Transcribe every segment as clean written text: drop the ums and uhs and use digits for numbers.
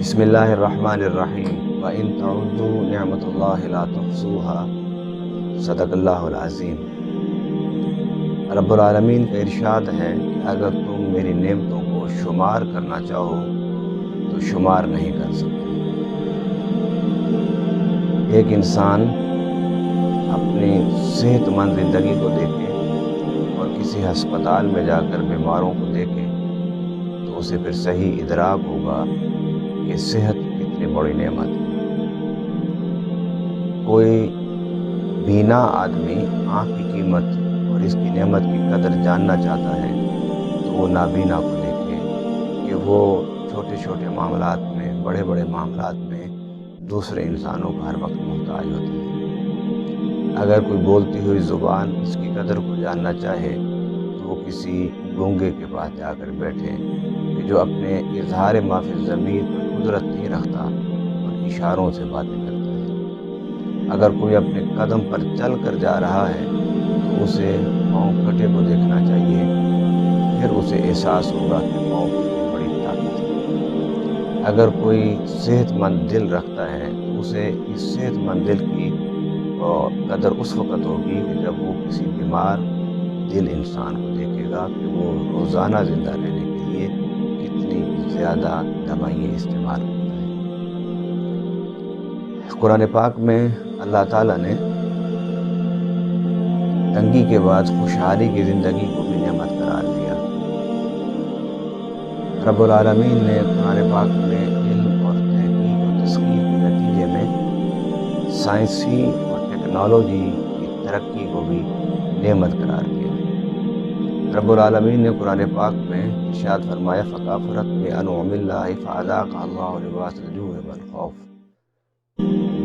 بسم اللہ الرحمن الرحیم وَإِن تَعُدُّوا نِعْمَةَ اللَّهِ لَا تُحْصُوهَا صدق اللہ العظیم۔ رب العالمین کا ارشاد ہے کہ اگر تم میری نعمتوں کو شمار کرنا چاہو تو شمار نہیں کر سکتے۔ ایک انسان اپنی صحت مند زندگی کو دیکھے اور کسی ہسپتال میں جا کر بیماروں کو دیکھے تو اسے پھر صحیح ادراک ہوگا کہ صحت کتنی بڑی نعمت ہے۔ کوئی بینا آدمی آنکھ کی قیمت اور اس کی نعمت کی قدر جاننا چاہتا ہے تو وہ نابینا کو دیکھے کہ وہ چھوٹے چھوٹے معاملات میں، بڑے بڑے معاملات میں دوسرے انسانوں کا ہر وقت محتاج ہوتا ہے۔ اگر کوئی بولتی ہوئی زبان اس کی قدر کو جاننا چاہے تو وہ کسی گونگے کے پاس جا کر بیٹھے کہ جو اپنے اظہار ما فی الضمیر پر قدرت نہیں رکھتا اور اشاروں سے باتیں کرتا ہے۔ اگر کوئی اپنے قدم پر چل کر جا رہا ہے تو اسے پاؤں کٹے کو دیکھنا چاہیے، پھر اسے احساس ہوگا کہ پاؤں کی بڑی طاقت ہے۔ اگر کوئی صحت مند دل رکھتا ہے تو اسے اس صحت مند دل کی قدر اس وقت ہوگی کہ جب وہ کسی بیمار دل انسان کو دیکھے گا کہ وہ روزانہ زندہ رہنے کے لیے کتنی زیادہ دوائیں استعمال کرتا ہے۔ قرآن پاک میں اللہ تعالیٰ نے تنگی کے بعد خوشحالی کی زندگی کو بھی نعمت قرار دیا۔ رب العالمین نے قرآن پاک میں علم اور تحقیق اور تسخیر کے نتیجے میں سائنسی اور ٹیکنالوجی کی ترقی کو بھی نعمت قرار دیا۔ رب العالمین نے قرآن پاک میں ارشاد فرمایا فَكَفَرَتْ بِأَنْعُمِ اللَّهِ فَأَذَاقَهَا اللَّهُ لِبَاسَ الْجُوعِ وَالْخَوْفِ۔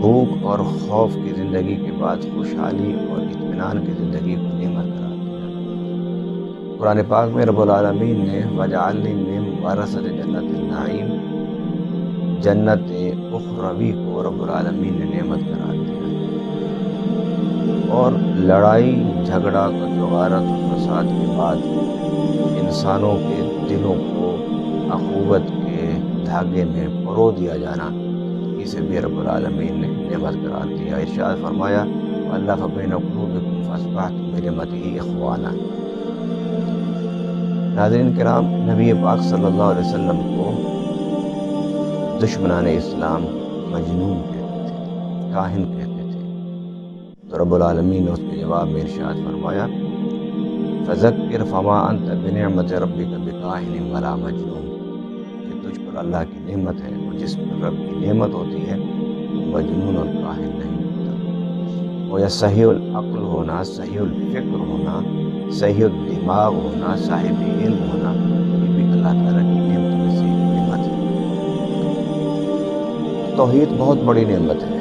بھوک اور خوف کی زندگی کے بعد خوشحالی اور اطمینان کی زندگی کو نعمت قرار دیا۔ قرآن پاک میں رب العالمین نے وَجَعَلْنِي مِن وَرَثَةِ جَنَّةِ النَّعِيمِ، جنت اخروی کو رب العالمین نے نعمت قرار دیا۔ اور لڑائی جھگڑا غارت و فساد کے بعد انسانوں کے دلوں کو اخوت کے دھاگے میں پرو دیا جانا، اسے بھی رب العالمین نے نعمت قرار دیا۔ ارشاد فرمایا وَأَلَّفَ بَيْنَ قُلُوبِكُمْ فَأَصْبَحْتُم بِنِعْمَتِهِ إِخْوَانًا۔ ناظرین کرام، نبی پاک صلی اللہ علیہ وسلم کو دشمنان اسلام مجنون کہتے تھے، کاہن کہتے تھے، تو رب العالمین نے اس کے جواب میں ارشاد فرمایا فَذَكِّرْ فَمَا أَنْتَ بِنِعْمَةِ رَبِّكَ بِكَاهِنٍ وَلَا مَجْنُونٍ، کہ تجھ پر اللہ کی نعمت ہے اور جس پر رب کی نعمت ہوتی ہے وہ مجنون اور کاہن نہیں ہوتا۔ وہ یا صحیح العقل ہونا، صحیح الفکر ہونا، صحیح الدماغ ہونا، صاحب علم ہونا، یہ بھی اللہ تعالیٰ کی نعمت میں سے ایک نعمت ہے۔ توحید بہت بڑی نعمت ہے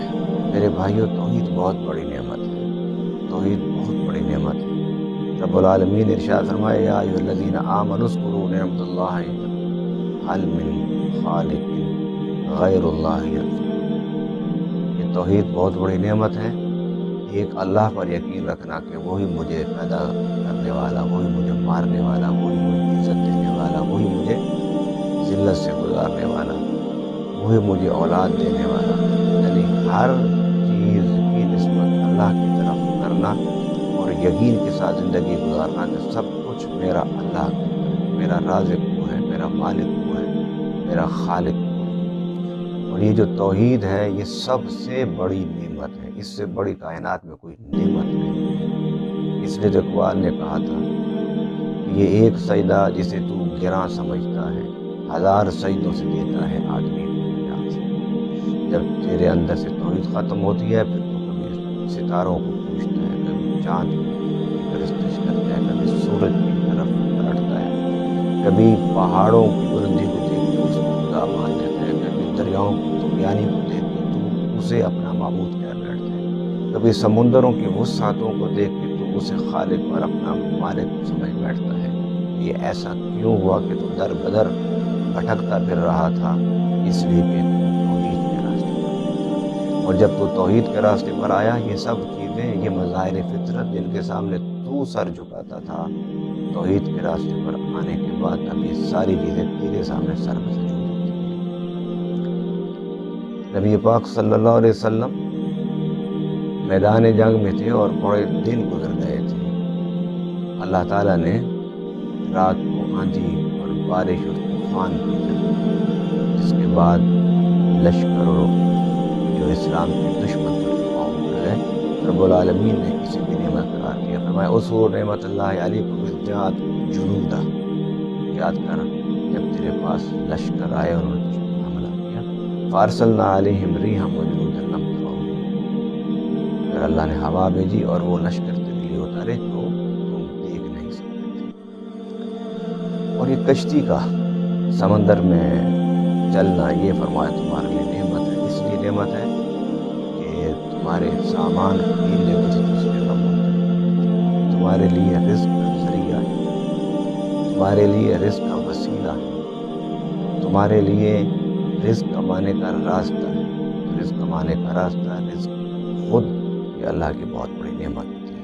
میرے بھائیوں، توحید بہت بڑی نعمت ہے، توحید بہت بڑی نعمت ہے۔ رب العالمین ارشاد فرمایا یا ایھا الذین آمنوا اذکروا نعمت اللہ هل من خالق غیر اللہ یرزقکم۔ یہ توحید بہت بڑی نعمت ہے، ایک اللہ پر یقین رکھنا کہ وہی مجھے پیدا کرنے والا، وہی مجھے مارنے والا، وہی مجھے عزت دینے والا، وہی مجھے ذلت سے گزارنے والا، وہی مجھے اولاد دینے والا، یعنی ہر چیز کی نسبت اللہ کی طرف کرنا اور یقین کے ساتھ زندگی گزارنا کہ سب کچھ میرا اللہ کرتا ہے، میرا رازق وہ ہے، میرا مالک وہ ہے، میرا خالق وہ ہے۔ اور یہ جو توحید ہے یہ سب سے بڑی نعمت ہے، اس سے بڑی کائنات میں کوئی نعمت نہیں ہے۔ اس لیے تو اقبال نے کہا تھا کہ یہ ایک سجدہ جسے تو گراں سمجھتا ہے، ہزار سجدوں سے دیتا ہے آدمی کو نجات۔ جب تیرے اندر سے توحید ختم ہوتی ہے پھر تو کبھی ستاروں کو پوجتا ہے، کبھی چاند کی پرستش کرتا ہے، کبھی سورج کی طرف پلٹتا ہے، کبھی پہاڑوں کی بلندی کو دیکھ کے اس کو خدا مان لیتا ہے، کبھی دریاؤں کی طغیانی کو دیکھ کے تو اسے اپنا معبود کہہ بیٹھتا ہے، کبھی سمندروں کی وسعتوں کو دیکھ کے تو اسے خالق اور اپنا مالک سمجھ بیٹھتا ہے۔ یہ ایسا کیوں ہوا کہ تو در بدر بھٹکتا پھر رہا تھا؟ اس لیے کہ توحید کے راستے پر تھا، اور جب تو توحید کے راستے پر آیا یہ سب چیزیں، یہ مظاہر فطرت جن کے سامنے تو سر جھکاتا تھا، توحید کے راستے پر آنے کے بعد اب یہ ساری چیزیں تیرے سامنے سر بسجود ہوتی ہیں۔ نبی پاک صلی اللہ علیہ وسلم میدان جنگ میں تھے اور بڑے دن گزر گئے تھے۔ اللہ تعالیٰ نے رات کو آندھی اور بارش اور طوفان بھیجا، جس کے بعد لشکروں جو اسلام کے دشمن تھے قوم پڑ گئے۔ رب العالمین نے کسی بھی نعمت قرار دیا، فرمایا اذکر نعمت اللہ علیکم اذ جاءتکم جنودا، یاد کر جب تیرے پاس لشکر آئے اور انہوں نے تجھ پر حملہ کیا، فارسلنا علیہم ریحا وجنودا لم تروها، پھر اللہ نے ہوا بھیجی اور وہ لشکر تیرے لیے اتارے جو تم دیکھ نہیں سکتے تھے۔ اور یہ کشتی کا سمندر میں چلنا، یہ فرمایا تمہارے لیے نعمت ہے، اس لیے نعمت ہے کہ تمہارے سامان کو ایک جگہ سے دوسری جگہ منتقل، تمہارے لیے رزق کا ذریعہ ہے، تمہارے لیے رزق کا وسیلہ ہے، تمہارے لیے رزق کمانے کا راستہ ہے۔ رزق کمانے کا راستہ، رزق خود یہ اللہ کی بہت بڑی نعمت ہوتی ہے۔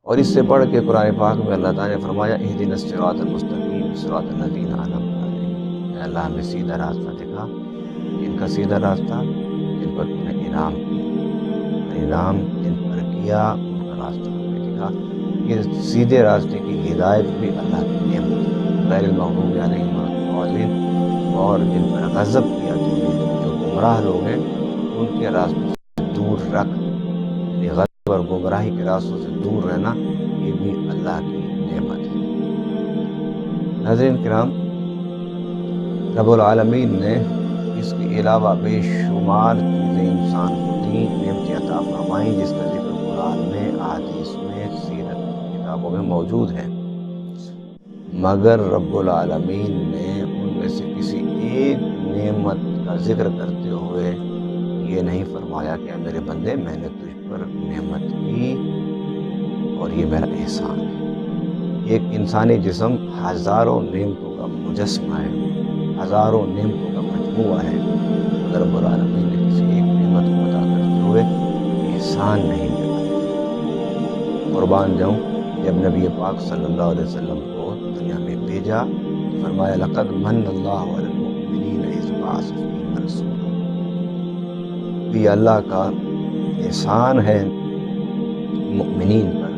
اور اس سے بڑھ کے قرآن پاک میں اللہ تعالیٰ نے فرمایا اہدنا الصراط المستقیم صراط الذین انعمت علیہم، اے اللہ ہمیں سیدھا راستہ دکھا، ان کا سیدھا راستہ جن پر تم نے انعام کیا، انعام جن پر کیا ان کا راستہ ہمیں دکھا۔ یہ سیدھے راستے کی ہدایت بھی اللہ کی نعمت ہے، غیر المغضوب علیہم ولا الضالین، اور جن پر غضب کیا تم نے، جو گمراہ لوگ ہیں ان کے راستوں سے دور رکھ، یعنی غضب اور گمراہی کے راستوں سے دور رہنا یہ بھی اللہ کی نعمت ہے۔ ناظرین کرام، رب العالمین نے اس کے علاوہ بے شمار چیزیں انسان کو دیں، نعمتیں عطا فرمائیں، جس کا ذکر قرآن میں، احادیث میں، سیرت کی کتابوں میں موجود ہے، مگر رب العالمین نے ان میں سے کسی ایک نعمت کا ذکر کرتے ہوئے یہ نہیں فرمایا کہ اے میرے بندے میں نے تجھ پر نعمت کی اور یہ میرا احسان ہے۔ ایک انسانی جسم ہزاروں نعمتوں کا مجسمہ ہے، ہزاروں نعمتوں کا مجموعہ ہے، مگر رب العالمین نے کسی ایک نعمت کو عطا کرتے ہوئے احسان نہیں جتایا۔ قربان جاؤں، جب نبی پاک صلی اللہ علیہ وسلم کو دنیا میں بھیجا تو فرمایا لقد من اللہ علی المؤمنین اذ بعث فیہم رسولا، یہ اللہ کا احسان ہے مؤمنین پر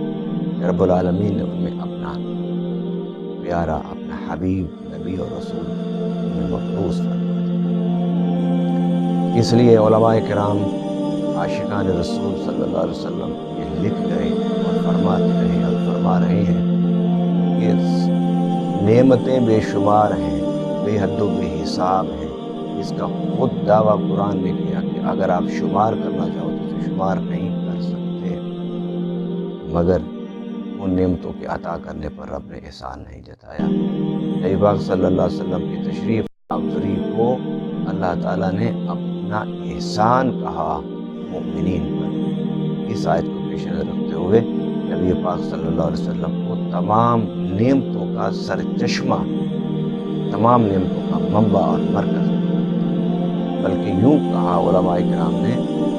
کہ رب العالمین نے ان میں اپنا پیارا، اپنا حبیب، نبی اور رسول ان میں مبعوث فرما دیا۔ اس لیے علماء کرام عاشقان رسول صلی اللہ علیہ وسلم یہ لکھ گئے اور فرماتے رہے اور فرما رہے ہیں کہ نعمتیں بے شمار ہیں، بے حد و بے حساب ہیں، اس کا خود دعویٰ قرآن نے کیا کہ اگر آپ شمار کرنا چاہو تو اسے شمار نہیں کر سکتے، مگر ان نعمتوں کے عطا کرنے پر رب نے احسان نہیں جتایا۔ نبی پاک صلی اللہ علیہ وسلم کی تشریف آوری کو اللہ تعالیٰ نے اپنا احسان کہا مؤمنین پر۔ اس آیت کو پیش نظر رکھتے ہوئے نبی پاک صلی اللہ علیہ وسلم کو تمام نعمتوں کا سرچشمہ، تمام نعمتوں کا منبع اور مرکز، بلکہ یوں کہا علماء کرام نے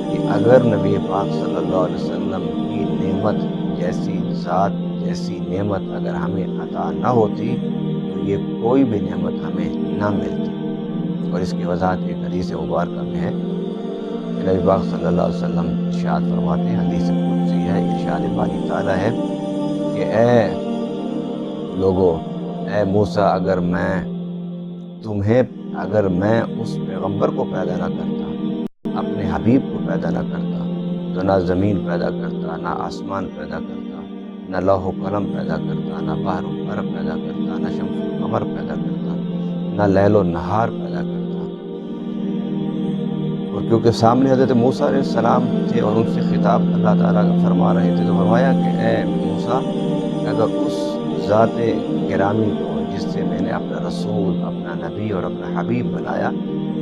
کہ اگر نبی پاک صلی اللہ علیہ وسلم کی نعمت جیسی ذات، جیسی نعمت اگر ہمیں عطا نہ ہوتی تو یہ کوئی بھی نعمت ہمیں نہ ملتی۔ اور اس کی وضاحت ایک حدیث مبارکہ میں ہے کہ نبی پاک صلی اللہ علیہ وسلم ارشاد فرماتے ہیں، حدیث قدسی ہے، ارشاد باری تعالیٰ ہے کہ اے لوگو، اے موسیٰ، اگر میں اس پیغمبر کو پیدا نہ کرتا، اپنے حبیب کو پیدا نہ کرتا تو نہ زمین پیدا کرتا، نہ آسمان پیدا کرتا، نہ لوح و قلم پیدا کرتا، نہ بحر و بر پیدا کرتا، نہ شمس و قمر پیدا کرتا، نہ لیل و نہار پیدا کرتا۔ اور کیونکہ سامنے حضرت موسیٰ علیہ السلام تھے اور ان سے خطاب اللہ تعالیٰ فرما رہے تھے، تو فرمایا کہ اے موسیٰ، اگر اس ذات گرامی کو جس سے میں نے اپنا رسول، اپنا نبی اور اپنا حبیب بنایا،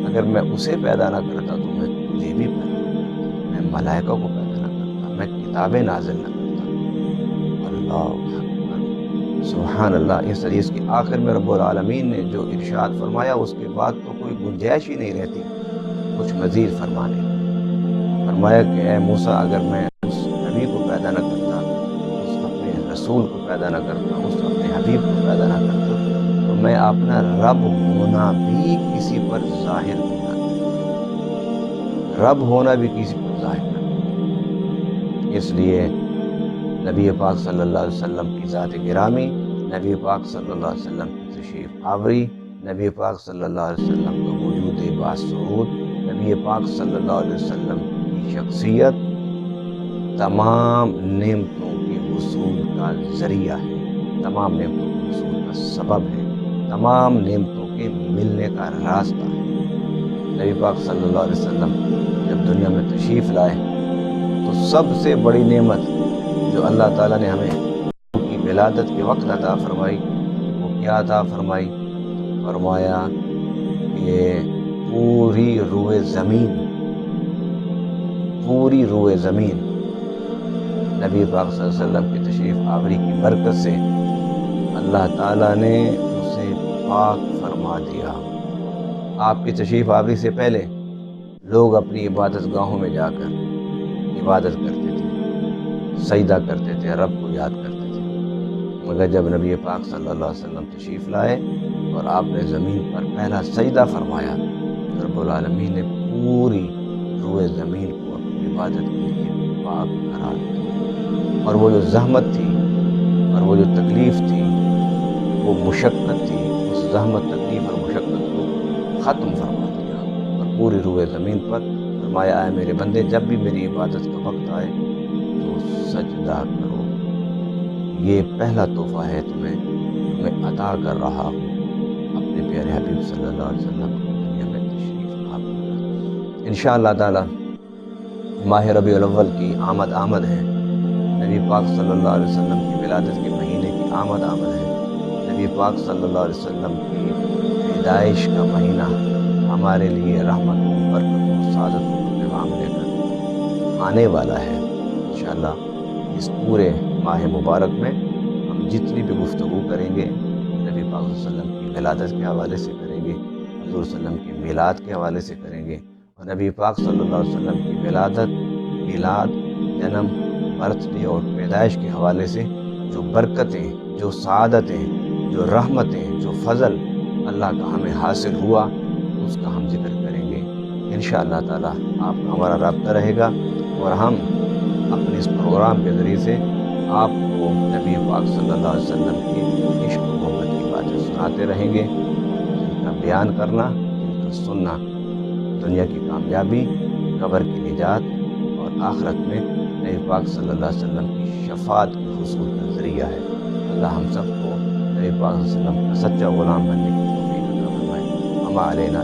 اگر میں اسے پیدا نہ کرتا تو میں تجھے بھی پیدا نہ کرتا، میں ملائکہ کو پیدا نہ کرتا، میں کتابیں نازل نہ کرتا۔ اللہ اکبر، سبحان اللہ۔ اس حدیث کی آخر میں رب العالمین نے جو ارشاد فرمایا اس کے بعد تو کوئی گنجائش ہی نہیں رہتی کچھ مزید فرمانے۔ فرمایا کہ اے موسیٰ، اگر میں اس نبی کو پیدا نہ کرتا، اس اپنے رسول کو پیدا نہ کرتا، اس اپنے حبیب کو پیدا نہ کرتا تو میں اپنا رب ہونا بھی کسی پر ظاہر نہ کرتا۔ رب ہونا بھی کسی کو ظاہر کرتا ہے۔ اس لیے نبی پاک صلی اللہ علیہ وسلم کی ذات گرامی، نبی پاک صلی اللہ علیہ وسلم کی تشریف آوری، نبی پاک صلی اللہ علیہ وسلم کا وجود باسعود، نبی پاک صلی اللہ علیہ وسلم کی شخصیت تمام نعمتوں کے حصول کا ذریعہ ہے، تمام نعمتوں کے حصول کا سبب ہے، تمام نعمتوں کے ملنے کا راستہ ہے۔ نبی پاک صلی اللہ علیہ وسلم جب دنیا میں تشریف لائے تو سب سے بڑی نعمت جو اللہ تعالیٰ نے ہمیں ان کی ولادت کے وقت عطا فرمائی وہ کیا عطا فرمائی؟ فرمایا کہ پوری روئے زمین نبی پاک صلی اللہ علیہ وسلم کی تشریف آوری کی برکت سے اللہ تعالیٰ نے اسے پاک فرما دیا۔ آپ کی تشریف آوری سے پہلے لوگ اپنی عبادت گاہوں میں جا کر عبادت کرتے تھے، سجدہ کرتے تھے، رب کو یاد کرتے تھے، مگر جب نبی پاک صلی اللہ علیہ وسلم تشریف لائے اور آپ نے زمین پر پہلا سجدہ فرمایا، رب العالمین نے پوری روئے زمین کو اپنی عبادت کے لیے پاک قرار دیا، اور وہ جو زحمت تھی اور وہ جو تکلیف تھی، وہ مشقت تھی، اس زحمت، تکلیف اور مشقت کو ختم فرما دیا، اور پوری روئے زمین پر فرمایا اے میرے بندے جب بھی میری عبادت کا وقت آئے تو سجدہ کرو، یہ پہلا تحفہ ہے تمہیں عطا کر رہا ہوں اپنے پیارے حبیب صلی اللہ علیہ وسلم کی دنیا میں تشریف آوری کا۔ انشاءاللہ تعالی ماہ ربیع الاول کی آمد ہے، نبی پاک صلی اللہ علیہ وسلم کی ولادت کے مہینے کی آمد ہے، نبی پاک صلی اللہ علیہ وسلم کی پیدائش کا مہینہ ہمارے لیے رحمتوں، برکتوں، سعادتوں کا پیغام لے کر آنے والا ہے۔ انشاءاللہ اس پورے ماہ مبارک میں ہم جتنی بھی گفتگو کریں گے نبی پاک صلی اللہ علیہ وسلم کی ولادت کے حوالے سے کریں گے، حضور صلی اللہ علیہ وسلم کی میلاد کے حوالے سے کریں گے، اور نبی پاک صلی اللہ علیہ وسلم کی ولادت، میلاد، جنم، برتھ ڈے اور پیدائش کے حوالے سے جو برکتیں، جو سعادتیں، جو رحمتیں، جو فضل اللہ کا ہمیں حاصل ہوا اس کا ہم ذکر کریں گے۔ انشاءاللہ تعالی آپ کا ہمارا رابطہ رہے گا اور ہم اپنے اس پروگرام کے ذریعے سے آپ کو نبی پاک صلی اللہ علیہ وسلم کی عشق و محبت کی باتیں سناتے رہیں گے، جن کا بیان کرنا، جن کا سننا دنیا کی کامیابی، قبر کی نجات اور آخرت میں نبی پاک صلی اللہ علیہ وسلم کی شفاعت کے حصول کا ذریعہ ہے۔ اللہ ہم سب کو نبی پاک صلی اللہ علیہ وسلم کا سچا غلام بننے کی توفیق عطا فرمائے۔ وما علینا